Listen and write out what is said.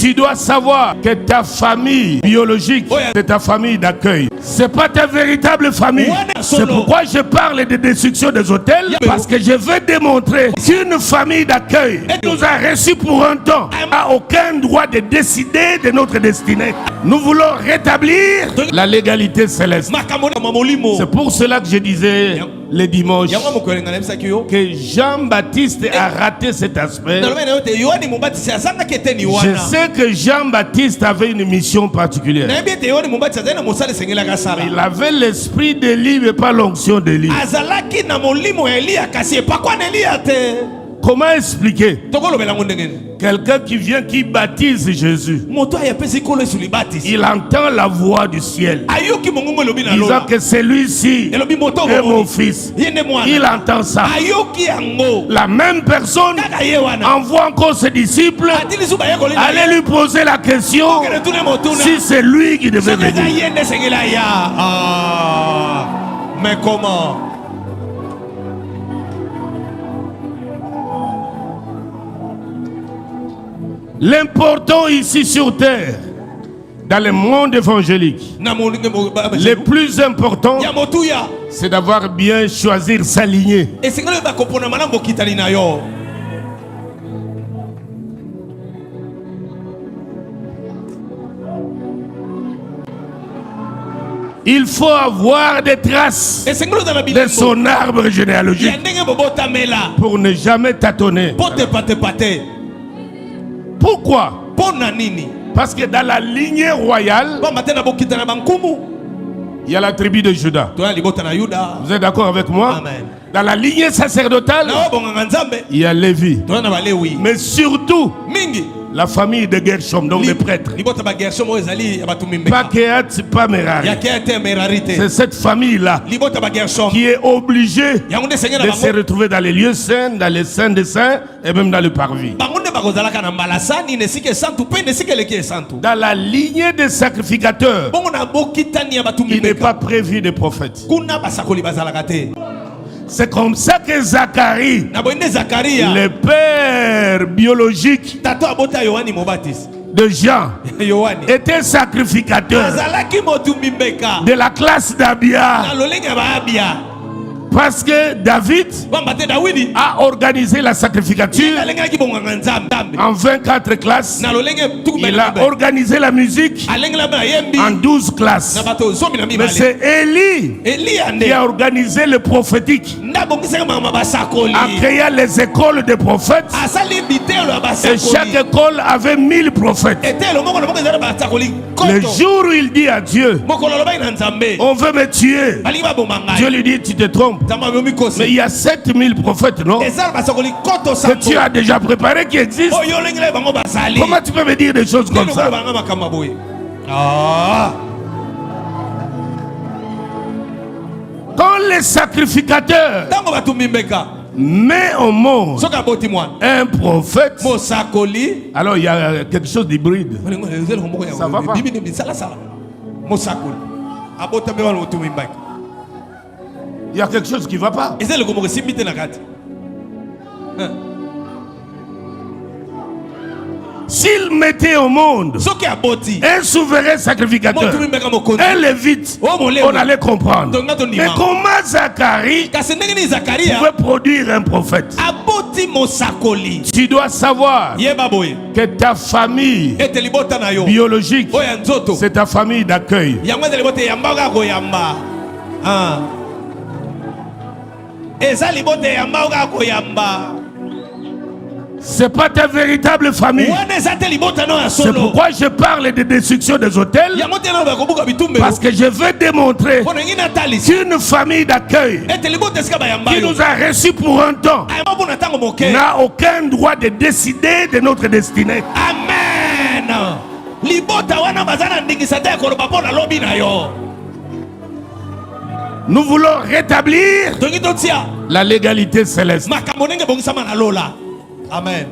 Tu dois savoir que ta famille biologique, c'est ta famille d'accueil. C'est pas ta véritable famille. C'est pourquoi je parle de destruction des hôtels, parce que je veux démontrer qu'une famille d'accueil nous a reçus pour un temps, n'a aucun droit de décider de notre destinée. Nous voulons rétablir la légalité céleste. C'est pour cela que je disais le dimanche que Jean-Baptiste a raté cet aspect. Je sais que Jean-Baptiste avait une mission particulière. Il avait l'esprit d'Élie mais pas l'onction d'Élie. Comment expliquer quelqu'un qui vient, qui baptise Jésus? Il entend la voix du ciel disant que celui-ci est mon fils. Il entend ça. La même personne envoie encore ses disciples aller lui poser la question si c'est lui qui devait venir. Mais comment? L'important ici sur terre, dans le monde évangélique, le plus important, c'est d'avoir bien choisi sa lignée. Il faut avoir des traces de son arbre généalogique pour ne jamais tâtonner. Pourquoi? Parce que dans la lignée royale, il y a la tribu de Juda. Vous êtes d'accord avec moi? Amen. Dans la lignée sacerdotale, il y a Lévi. Mais surtout, la famille de Gershom, donc les prêtres. Pas Kehat, pas Merari. C'est cette famille-là qui est obligée de se retrouver dans les lieux saints, dans les saints des saints et même dans le parvis. Dans la lignée des sacrificateurs, il n'est pas prévu de prophètes. C'est comme ça que Zacharie, le père biologique de Jean, était sacrificateur de la classe d'Abia. Parce que David a organisé la sacrificature en 24 classes. Il a organisé la musique en 12 classes. Mais c'est Élie qui a organisé le prophétique, a créé les écoles des prophètes. Et chaque école avait 1000 prophètes. Le jour où il dit à Dieu, on veut me tuer, Dieu lui dit, tu te trompes. Mais il y a 7000 prophètes, non? Que tu as déjà préparé, qui existent. Comment tu peux me dire des choses comme ça? Quand les sacrificateurs met au monde un prophète, alors il y a quelque chose d'hybride. Ça va pas. Il y a quelque chose qui ne va pas. S'il mettait au monde un souverain sacrificateur, un lévite, on allait comprendre. Mais comment Zacharie pouvait produire un prophète? Tu dois savoir que ta famille biologique, c'est ta famille d'accueil. C'est pas ta véritable famille. C'est pourquoi je parle de destruction des hôtels, parce que je veux démontrer qu'une famille d'accueil qui nous a reçus pour un temps n'a aucun droit de décider de notre destinée. Amen. Nous voulons rétablir la légalité céleste. Amen.